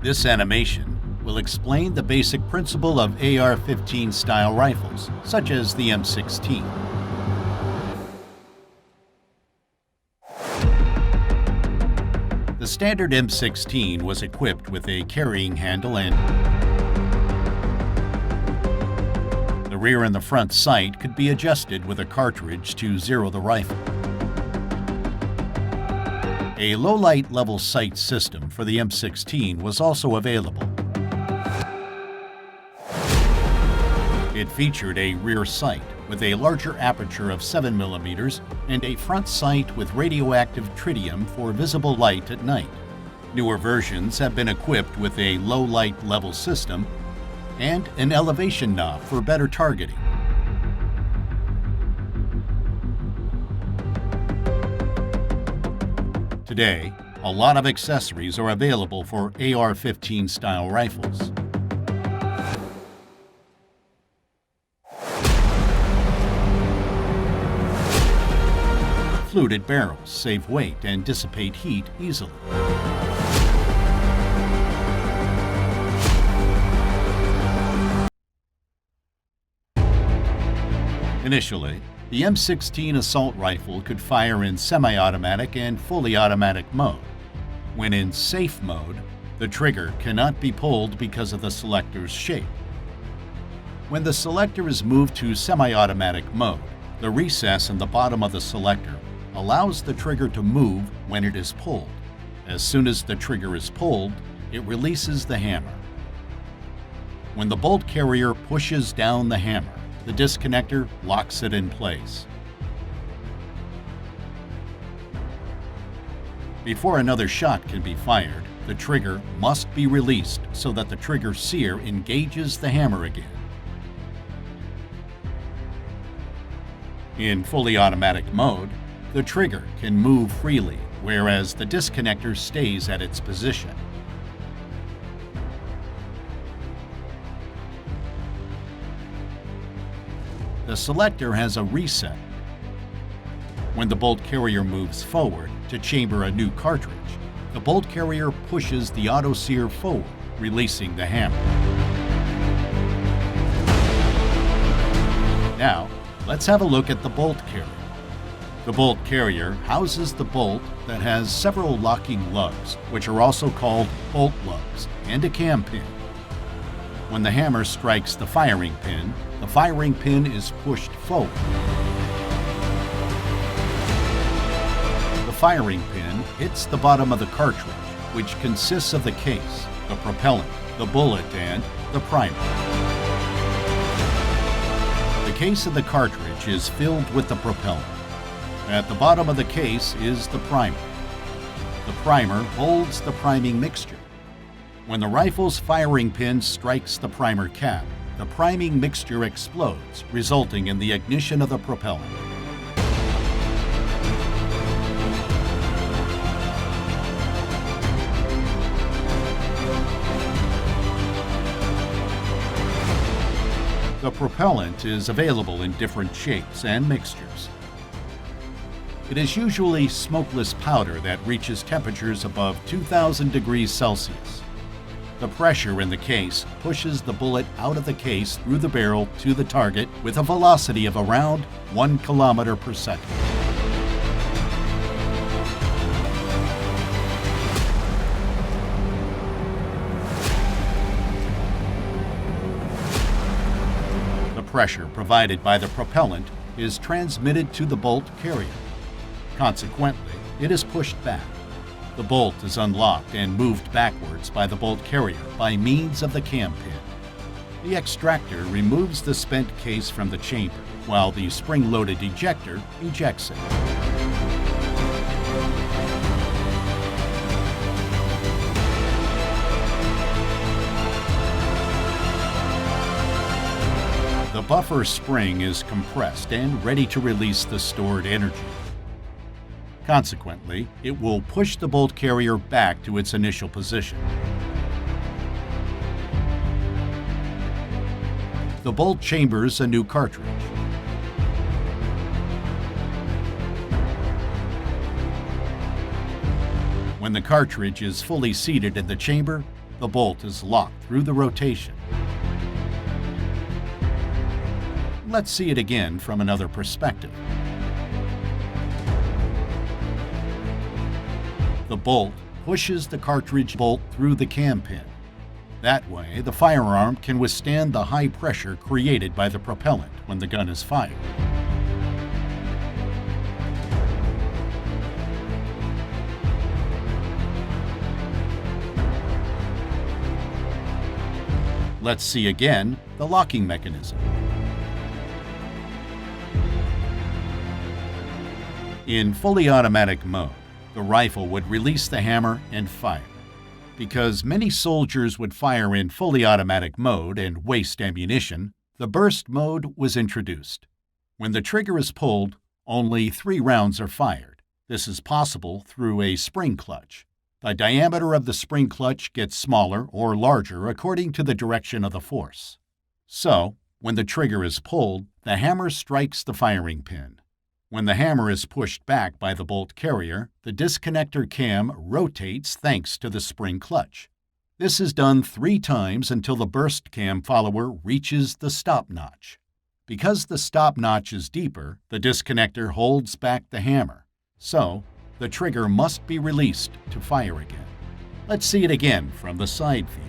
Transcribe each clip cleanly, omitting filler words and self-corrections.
This animation will explain the basic principle of AR-15 style rifles, such as the M16. The standard M16 was equipped with a carrying handle and the rear and the front sight could be adjusted with a cartridge to zero the rifle. A low-light level sight system for the M16 was also available. It featured a rear sight with a larger aperture of 7mm and a front sight with radioactive tritium for visible light at night. Newer versions have been equipped with a low-light level system and an elevation knob for better targeting. Today, a lot of accessories are available for AR-15 style rifles. Fluted barrels save weight and dissipate heat easily. Initially, the M16 assault rifle could fire in semi-automatic and fully automatic mode. When in safe mode, the trigger cannot be pulled because of the selector's shape. When the selector is moved to semi-automatic mode, the recess in the bottom of the selector allows the trigger to move when it is pulled. As soon as the trigger is pulled, it releases the hammer. When the bolt carrier pushes down the hammer, the disconnector locks it in place. Before another shot can be fired, the trigger must be released so that the trigger sear engages the hammer again. In fully automatic mode, the trigger can move freely, whereas the disconnector stays at its position. The selector has a reset. When the bolt carrier moves forward to chamber a new cartridge, the bolt carrier pushes the auto sear forward, releasing the hammer. Now, let's have a look at the bolt carrier. The bolt carrier houses the bolt that has several locking lugs, which are also called bolt lugs, and a cam pin. When the hammer strikes the firing pin is pushed forward. The firing pin hits the bottom of the cartridge, which consists of the case, the propellant, the bullet, and the primer. The case of the cartridge is filled with the propellant. At the bottom of the case is the primer. The primer holds the priming mixture. When the rifle's firing pin strikes the primer cap, the priming mixture explodes, resulting in the ignition of the propellant. The propellant is available in different shapes and mixtures. It is usually smokeless powder that reaches temperatures above 2,000 degrees Celsius. The pressure in the case pushes the bullet out of the case through the barrel to the target with a velocity of around 1 kilometer per second. The pressure provided by the propellant is transmitted to the bolt carrier. Consequently, it is pushed back. The bolt is unlocked and moved backwards by the bolt carrier by means of the cam pin. The extractor removes the spent case from the chamber, while the spring-loaded ejector ejects it. The buffer spring is compressed and ready to release the stored energy. Consequently, it will push the bolt carrier back to its initial position. The bolt chambers a new cartridge. When the cartridge is fully seated in the chamber, the bolt is locked through the rotation. Let's see it again from another perspective. The bolt pushes the cartridge bolt through the cam pin. That way, the firearm can withstand the high pressure created by the propellant when the gun is fired. Let's see again the locking mechanism. In fully automatic mode, the rifle would release the hammer and fire. Because many soldiers would fire in fully automatic mode and waste ammunition, the burst mode was introduced. When the trigger is pulled, only 3 rounds are fired. This is possible through a spring clutch. The diameter of the spring clutch gets smaller or larger according to the direction of the force. So, when the trigger is pulled, the hammer strikes the firing pin. When the hammer is pushed back by the bolt carrier, the disconnector cam rotates thanks to the spring clutch. This is done 3 times until the burst cam follower reaches the stop notch. Because the stop notch is deeper, the disconnector holds back the hammer. So, the trigger must be released to fire again. Let's see it again from the side view.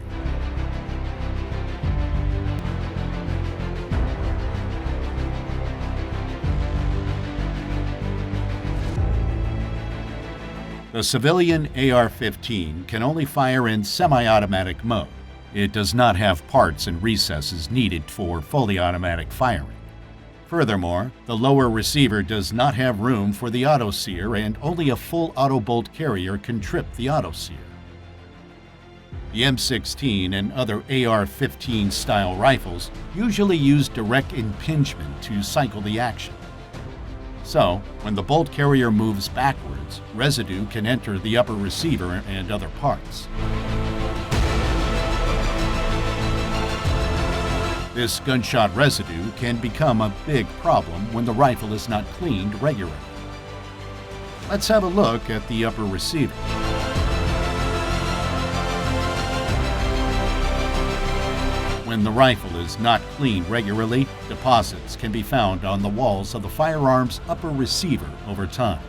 The civilian AR-15 can only fire in semi-automatic mode. It does not have parts and recesses needed for fully automatic firing. Furthermore, the lower receiver does not have room for the auto-sear, and only a full auto bolt carrier can trip the auto-sear. The M16 and other AR-15 style rifles usually use direct impingement to cycle the action. So, when the bolt carrier moves backwards, residue can enter the upper receiver and other parts. This gunshot residue can become a big problem when the rifle is not cleaned regularly. Let's have a look at the upper receiver. When the rifle is not cleaned regularly, deposits can be found on the walls of the firearm's upper receiver over time.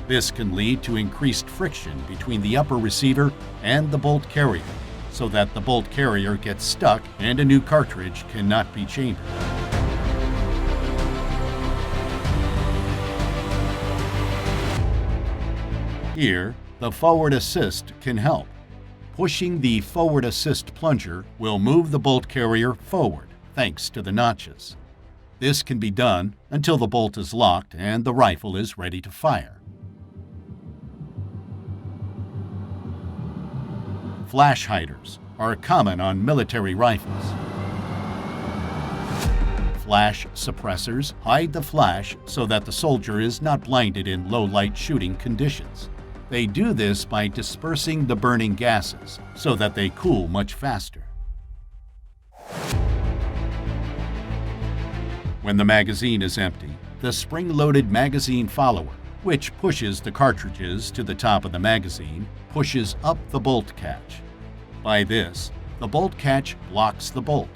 This can lead to increased friction between the upper receiver and the bolt carrier, so that the bolt carrier gets stuck and a new cartridge cannot be chambered. Here, the forward assist can help. Pushing the forward assist plunger will move the bolt carrier forward, thanks to the notches. This can be done until the bolt is locked and the rifle is ready to fire. Flash hiders are common on military rifles. Flash suppressors hide the flash so that the soldier is not blinded in low-light shooting conditions. They do this by dispersing the burning gases so that they cool much faster. When the magazine is empty, the spring-loaded magazine follower, which pushes the cartridges to the top of the magazine, pushes up the bolt catch. By this, the bolt catch locks the bolt.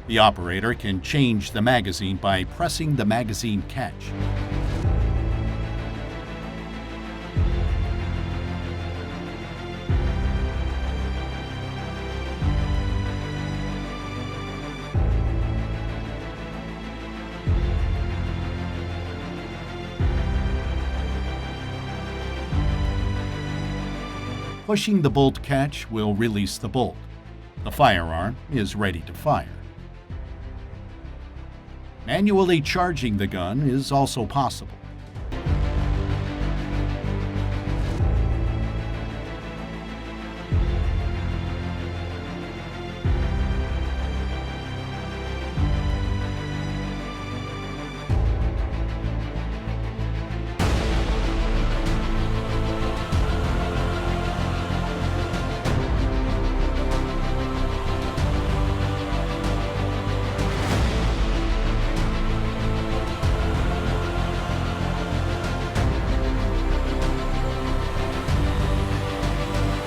The operator can change the magazine by pressing the magazine catch. Pushing the bolt catch will release the bolt. The firearm is ready to fire. Manually charging the gun is also possible.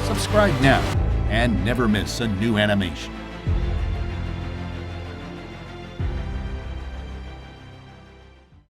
Subscribe now and never miss a new animation.